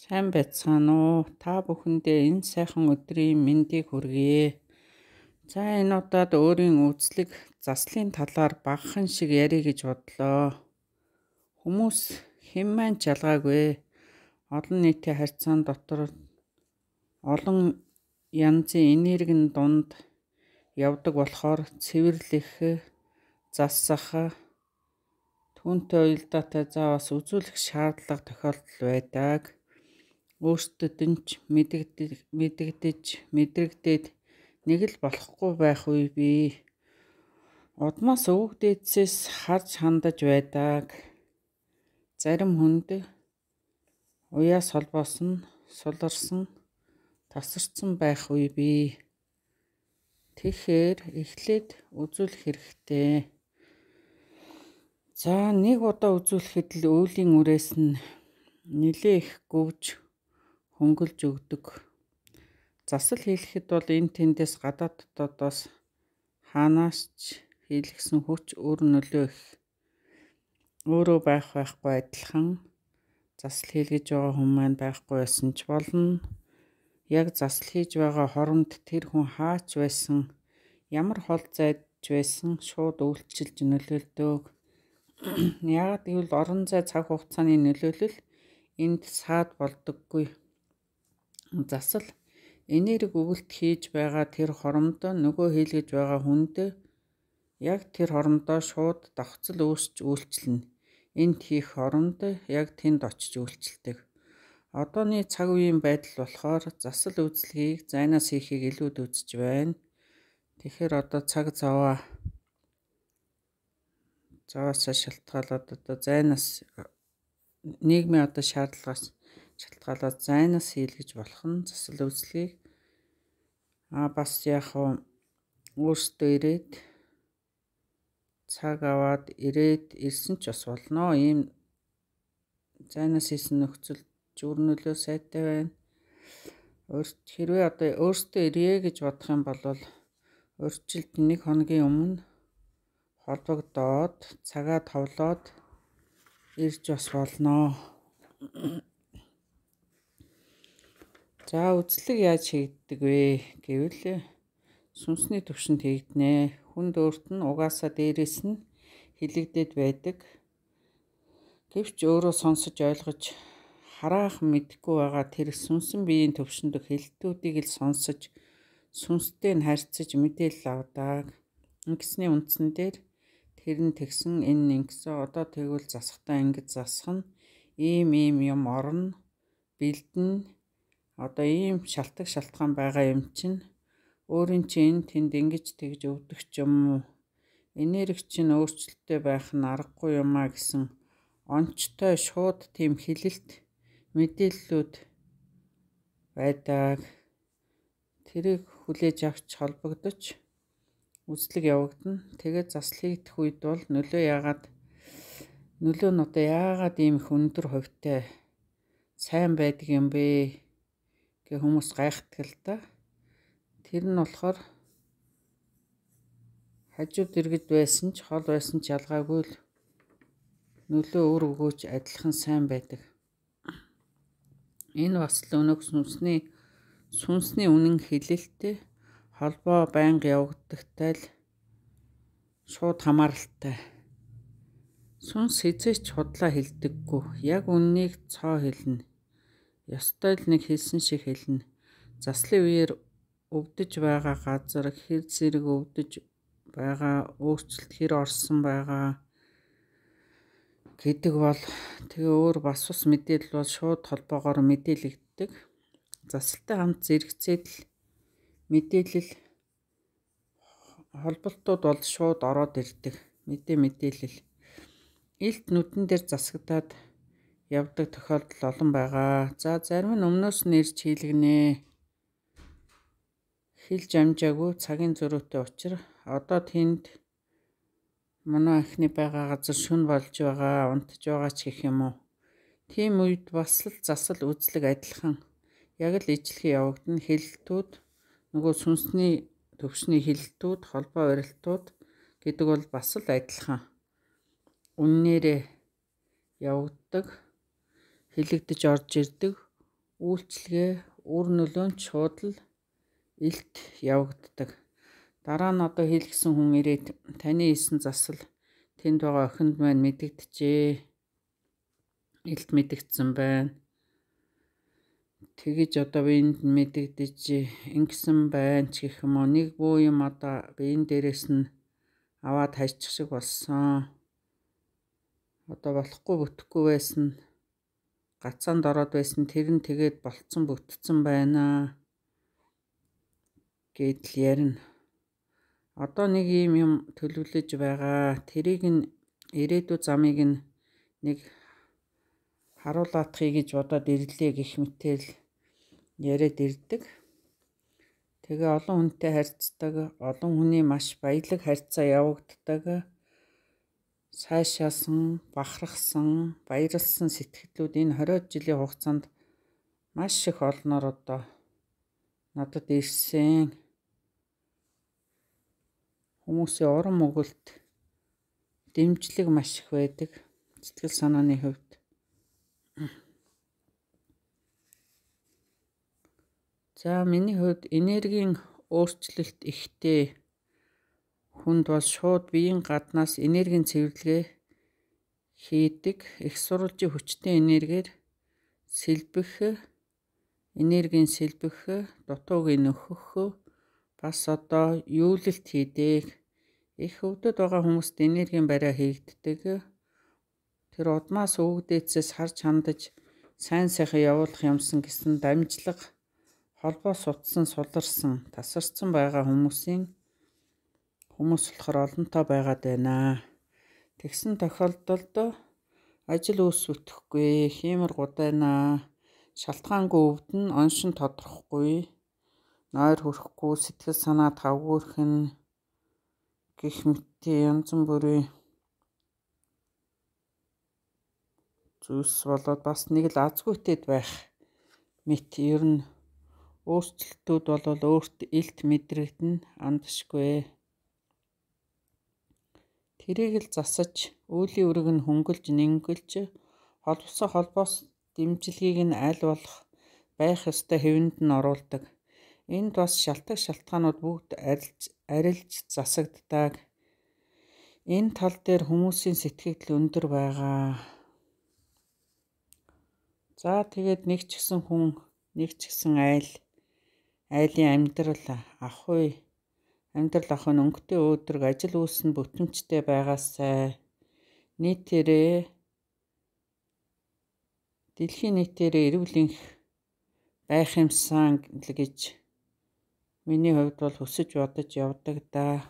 Сайн байцгаана уу? Та бүхэндээ энэ сайхан өдрийн мэндийг хүргэе. За энэ удаад өөрийн үзлэг заслын талаар багахан шиг ярих гэж бодлоо. Хүмүүс хэн маань ч ялгаагүй. Олон нийтийн харьцаан дотор олон янзын энергийн дунд явдаг болохоор цэвэрлэх, засах, түүнтэй уялдаатай заавас үзүүлэх шаардлага тохиолдол байдаг. Өөртөд нь ч мэдрэгдээд нэг л болохгүй байх үе бий. Удмаас өвөг дээдсээс харж хандаж байдаг. Зарим хүнд уяас холбоосон, суларсан, тасарсан байх үе бий. Тэгэхээр эхлээд үзүүлэх хэрэгтэй. За нэг удаа үзүүлэхэд л үеийн үрээс нь нэлээ их гөвж хөнгөлж өгдөг. Засал хийлгэхэд бол энэ тэндээс гадаад дотоодоос хаанаас ч хийлгсэн хүч өөр нөлөө их. Өөрөө байхгүй адилхан засал хийлгэж байгаа хүн маань байхгүй байсан ч болно. Яг засал хийж байгаа хоронд тэр хүн хаач байсан, ямар хол зайдж байсан шууд үйлчилж нөлөөлдөг. Яагаад гэвэл орон зай цаг хугацааны нөлөөлөл энд саад болдоггүй. Засал энерги өгөлт хийж байгаа тэр хоромд нөгөө хийлгэж байгаа хүнд яг тэр хоромдоо шууд давхцал үүсч үйлчлэнэ. Энд хийх хоромд яг тэнд очиж үйлчилдэг. Одооны цаг үеийн байдал болохоор засал үйлчлэгийг зайнаас хийхийг илүүд үзэж байна. Тэгэхээр одоо цаг заваасаа шалтгаалаад одоо зайнаас нийгмийн одоо шаардлагаас шалтгаалаад зайнаас хийлгэж болох нь засал үйлчлэгийг бас яг өөртөө ирээд цаг аваад ирсэн ч бас болно. Ийм зайнаас хийсэн нөхцөл зүрнөлөө сайтай байна. Хэрвээ одоо өөртөө ирье гэж бодох юм бол урьдчилд 1 хоногийн өмнө холбогдоод цагаа товлоод ирж бас болно. За үзлэг яаж хийгддэг вэ гэвэл сүнсний түвшинд хийгднэ. Хүнд өөрт нь угаасаа дээрээс нь хилэгдээд байдаг. Гэвч өөрөө сонсож ойлгож хараахан мэдэхгүй байгаа тэр сүнсэн биеийн түвшинд хэлтүүдийг л сонсож сүнстэй нь харьцаж мэдээлэл авдаг. Ингэсний үндсэн дээр тэр нь тэгсэн энэ ингэсэн одоо тэгвэл засахтаа ингэж засах нь ийм юм орно бэлдэн одоо ийм шалтгаан байгаа юм чинь өөрийн чинь тэнд ингэж тэгж өвдөх ч юм уу энерги чинь өөрчлөлттэй байх нь аргагүй юм а гэсэн онцтой шууд тийм хэлэлт мэдээллүүд байдаг. Тэрийг хүлээж авч холбогдож үзлэг явагдана. Тэгээд засал хийгдэх үед бол нөлөө нь одоо яагаад ийм их өндөр хувьтай сайн байдаг юм бэ гэх хүмүүс гайхдаг л да. Тэр нь болохоор хажууд иргэд байсан ч хол байсан ч ялгаагүй л нөлөө өөр өгөөж адилхан сайн байдаг. Энэ бас л өнөөх сүнсний үнэн хэлэлтэй холбоо байнга явагддагтай л шууд хамааралтай. Сүнс хизээч худлаа хэлдэггүй. Яг үннийг цоо хэлнэ. Ёстой л нэг хэлсэн шиг хэлнэ. Заслын үеэр өвдөж байгаа газар хэр зэрэг өвдөж байгаа, өөрчлөлт хэр орсон байгаа гэдэг бол тэгээ өөр бас мэдээлэл бол шууд холбоогоор мэдээлэгддэг. Засалтай хамт зэрэгцээд л мэдээлэл холболтууд бол шууд ороод ирдэг. Мэдээлэл илт нүдэн дээр засагдаад явдаг тохиолдол олон байгаа. За зарим нь өмнөөс нь ирж хийлгэнэ. Хэлж амжаагүй цагийн зөрүүтэй учраа одоо тэнд манай анхны байгаа газар шүн болж байгаа, унтж байгаа ч гэх юм уу. Тийм үед бас л засал үзлэг адилхан яг л ижлэхий явагдана. Хэлэлтүүд нөгөө сүнсний төвшний хэлэлтүүд, холбоо барилтууд гэдэг бол бас л адилхан. Үннээрээ явагддаг, хэлэгдэж орж ирдэг, үйлчлэгээ үр нөлөөнд шууд л илт явагддаг. Дараа нь одоо хийлгсэн хүн ирээд таны хийсэн засал тэнд байгаа охинд маань мэдэгдэжээ. Илт мэдэгдсэн байна. Тэгэж одоо биеинд мэдэгдэж ингэсэн байна ч гэх юм уу. Нэг буу юм одоо биеийн дээрээс нь аваад хайчих шиг болсон. Одоо болохгүй бүтэхгүй байсан. Гацаанд ороод байсан тэр нь тэгээд болцсон бүтцэн байна гэдэл ярина. Одоо нэг юм төлөвлөж байгаа. Тэрийг нь ирээдүйн замыг нь нэг харуулаатахыг гэж бодоод ирлээ гэх мэтэл яриад ирдэг. Тэгээ олон хүнтэй харьцдаг, олон хүний маш баялаг харьцаа явагддаг. Сайшаасан, бахархсан, баярлсан сэтгэлүүд энэ 20 жилийн хугацаанд маш их олноор одоо надад ирсэн. Хүмүүсийн уран өгөлт дэмжлэг маш их байдаг. Сэтгэл санааны хувьд. За миний хувьд энергийн өөрчлөлт ихтэй хүнд бол шууд биеийн гаднаас энергийн цэвэрлэгээ хийдэг. Их сурвалжийн хүчтэй энергиэр энергийн сэлбэх, дутууг нөхөх, бас одоо юулэлт хийдэг. Их өвдөд байгаа хүмүүст энергийн бариа хийгддэг. Тэр удмаас өвгдээцээс харж хандаж сайн сайхан явуулах юмсан гэсэн дамжлага холбоо сутсан, суларсан, тасарсан байгаа хүмүүс болохоор олонтоо байгаад байна. Тэгсэн тохиолдолд ажил үүс бүтэхгүй, хиймэр гудайна, шалтгаангүй өвдөн, оншин тодорохгүй, нойр хүрэхгүй, сэтгэл санаа тавгүйрхэн гэх мэт янз бүрийн зүйлс болоод бас нэг л азгүйтэд байх мэт ер нь өөрчлөлтүүд бол өөрт илт мэдрэгдэн андашгүй. Тэрийг л засаж, үеийн үрэг нь хөнгөлж, нингэлж, холбоос дэмжлэгийг нь аль болох байх ёстой хэвэнд нь оруулдаг. Энд бас шалтгаанууд бүгд арилж засагддаг. Энэ тал дээр хүмүүсийн сэтгэл өндөр байгаа. За тэгээд нэг ч гэсэн хүн, нэг ч гэсэн айлын амьдрал ахуй өнгөтэй өөдрөг ажил үйлс нь бүтэмжтэй байгаасай. Дэлхийн нийтээрээ эрүүл байх юмсан л гэж миний хувьд бол хүсэж бодож явдаг да.